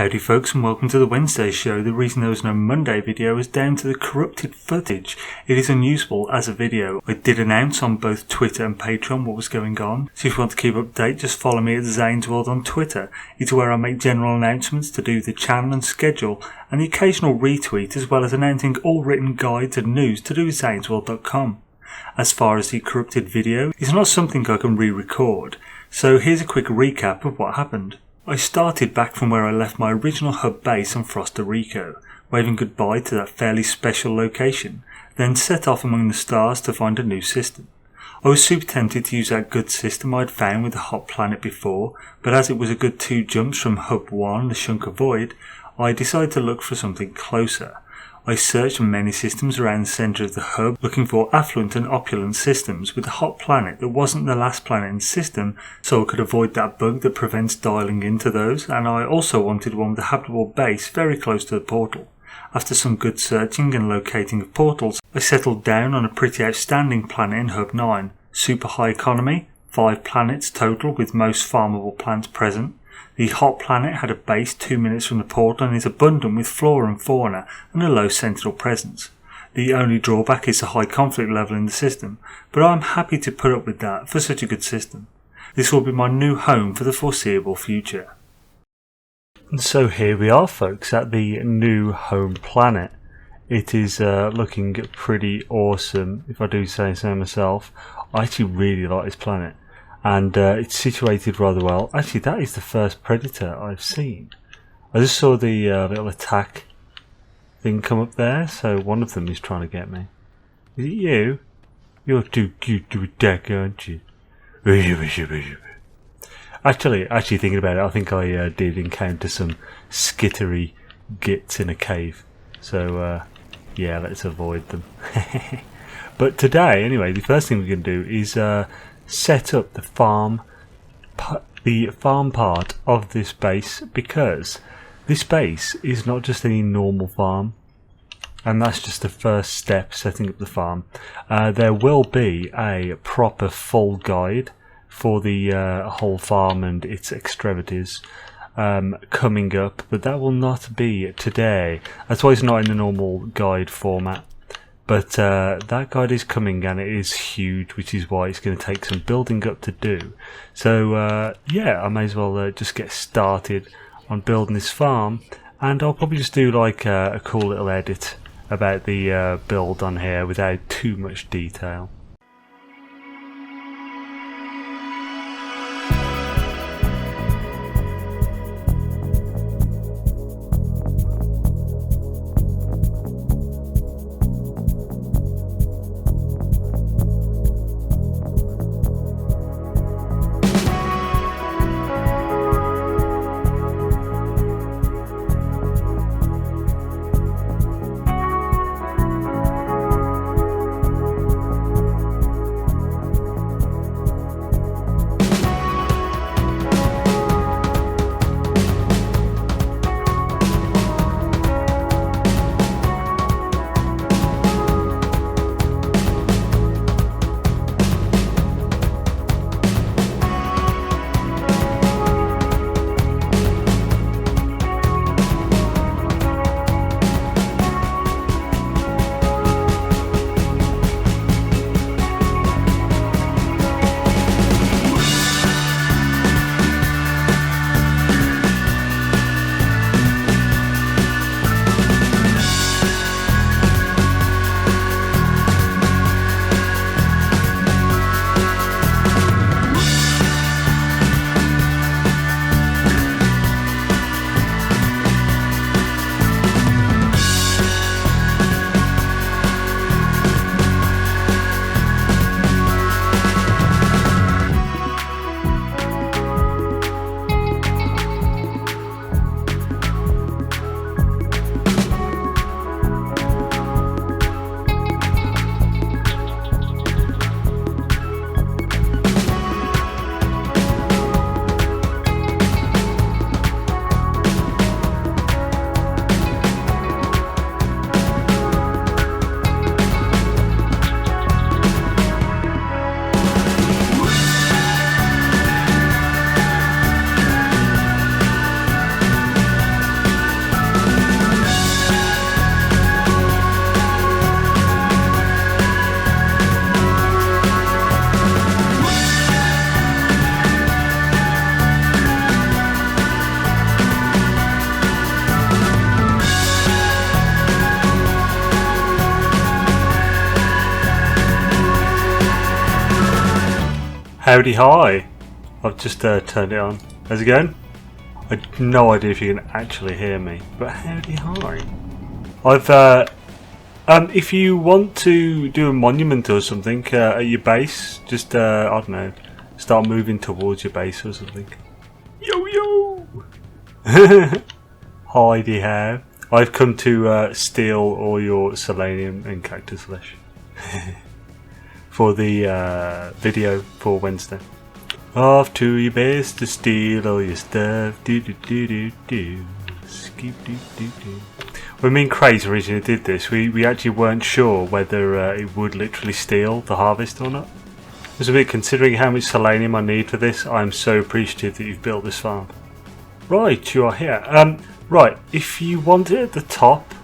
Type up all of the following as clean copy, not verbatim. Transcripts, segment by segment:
Howdy folks, and welcome to the Wednesday show. The reason there was no Monday video is down to the corrupted footage. It is unusable as a video. I did announce on both Twitter and Patreon what was going on, so if you want to keep up to date, just follow me at Xenoslave on Twitter. It's where I make general announcements to do the channel and schedule, and the occasional retweet, as well as announcing all written guides and news to do with Xenoslave.com. As far as the corrupted video, it's not something I can re-record, so here's a quick recap of what happened. I started back from where I left my original hub base on Foster Rico, waving goodbye to that fairly special location, then set off among the stars to find a new system. I was super tempted to use that good system I'd found with the hot planet before, but as it was a good 2 jumps from Hub 1, the Shunker Void, I decided to look for something closer. I searched many systems around the centre of the hub, looking for affluent and opulent systems with a hot planet that wasn't the last planet in the system, so I could avoid that bug that prevents dialing into those, and I also wanted one with a habitable base very close to the portal. After some good searching and locating of portals, I settled down on a pretty outstanding planet in Hub 9. Super high economy, 5 planets total with most farmable plants present. The hot planet had a base 2 minutes from the portal and is abundant with flora and fauna and a low sentinel presence. The only drawback is the high conflict level in the system, but I'm happy to put up with that for such a good system. This will be my new home for the foreseeable future. And so here we are folks at the new home planet. It is looking pretty awesome, if I do say so myself. I actually really like this planet. And it's situated rather well. Actually, that is the first predator I've seen. I just saw the little attack thing come up there, so one of them is trying to get me. Is it you? You're too cute to attack, aren't you? Actually thinking about it, I think I did encounter some skittery gits in a cave. So, yeah, let's avoid them. But today, anyway, the first thing we're going to do is set up the farm part of this base, because this base is not just any normal farm, and that's just the first step, setting up the farm. There will be a proper full guide for the whole farm and its extremities coming up, but that will not be today. That's why it's not in the normal guide format. But that guide is coming, and it is huge, which is why it's going to take some building up to do. So yeah, I may as well just get started on building this farm, and I'll probably just do like a cool little edit about the build on here without too much detail. Howdy hi! I've just turned it on. How's it going? I have no idea if you can actually hear me, but howdy hi! If you want to do a monument or something at your base, just I don't know, start moving towards your base or something. Yo yo! Hidey how? I've come to steal all your selenium and cactus flesh for the video for Wednesday. Off to your base to steal all your stuff. Do do do do do. Skip do do do. When me and Craze originally did this, we actually weren't sure whether it would literally steal the harvest or not. It was a bit, considering how much selenium I need for this, I'm so appreciative that you've built this farm. Right, you are here. Right, if you want it at the top,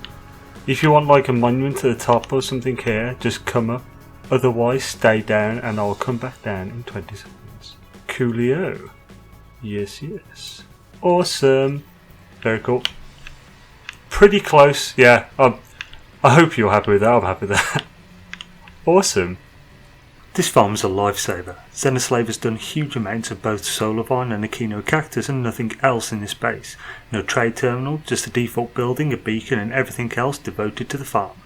if you want like a monument at the top or something here, just come up. Otherwise, stay down and I'll come back down in 20 seconds. Coolio. Yes, yes. Awesome. Very cool. Pretty close, yeah. I hope you're happy with that. I'm happy with that. Awesome. This farm's a lifesaver. Xenoslave has done huge amounts of both solar vine and echino cactus and nothing else in this base. No trade terminal, just a default building, a beacon and everything else devoted to the farm.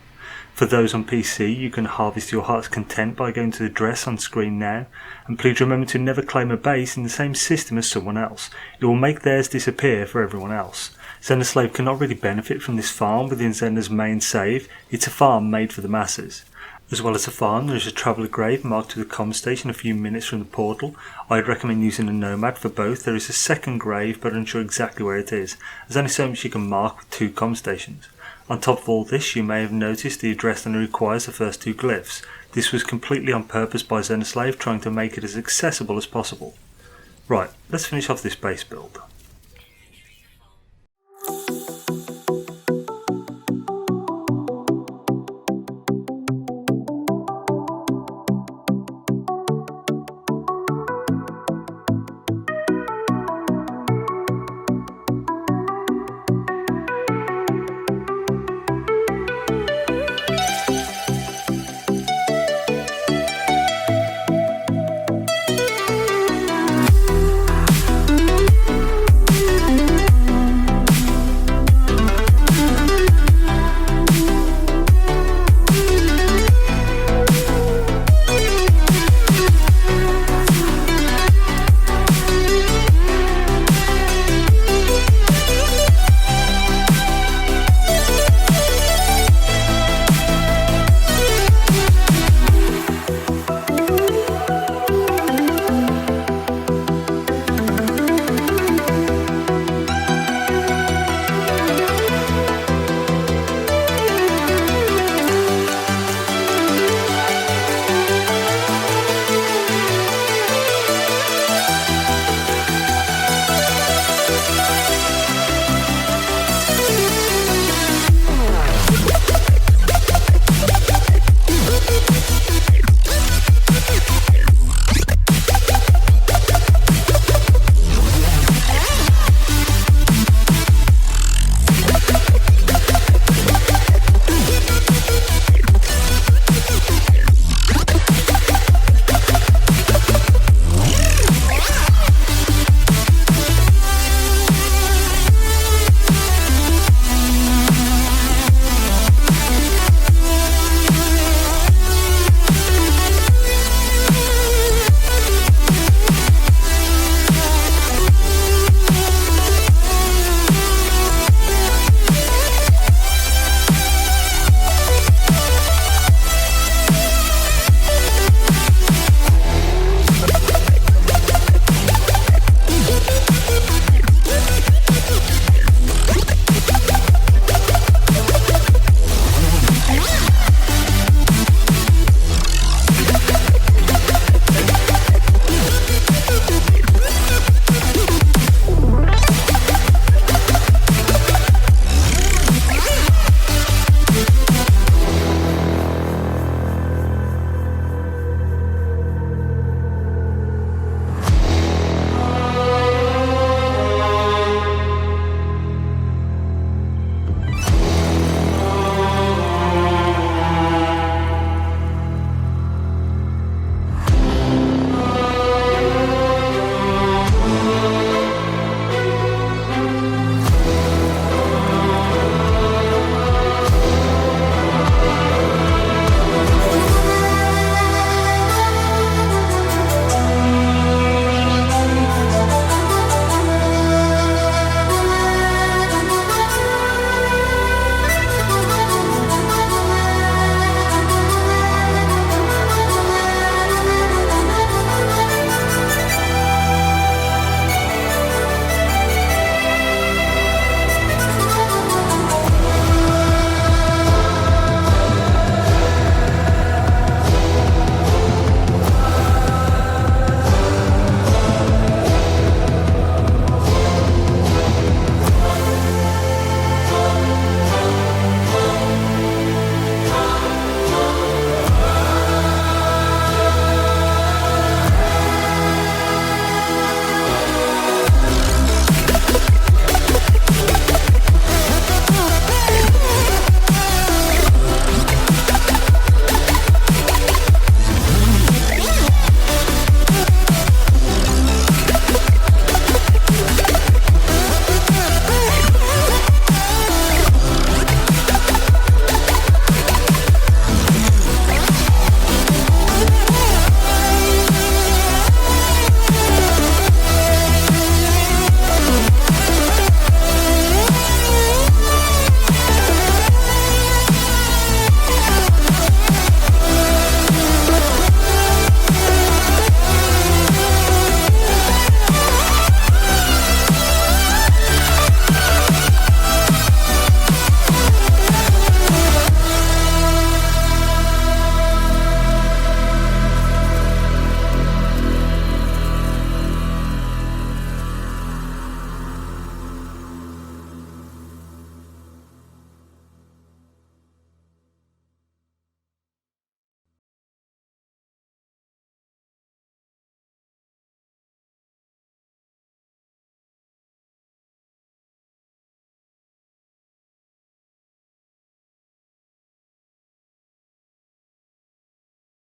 For those on PC, you can harvest your heart's content by going to the address on screen now, and please remember to never claim a base in the same system as someone else. It will make theirs disappear for everyone else. Xenoslave cannot really benefit from this farm within Xena's main save. It's a farm made for the masses. As well as a farm, there is a traveller grave marked to the comm station a few minutes from the portal. I'd recommend using a nomad for both. There is a second grave, but I'm unsure exactly where it is. There's only so much you can mark with 2 comm stations. On top of all this, you may have noticed the address only requires the first 2 glyphs. This was completely on purpose by Xenoslave, trying to make it as accessible as possible. Right, let's finish off this base build.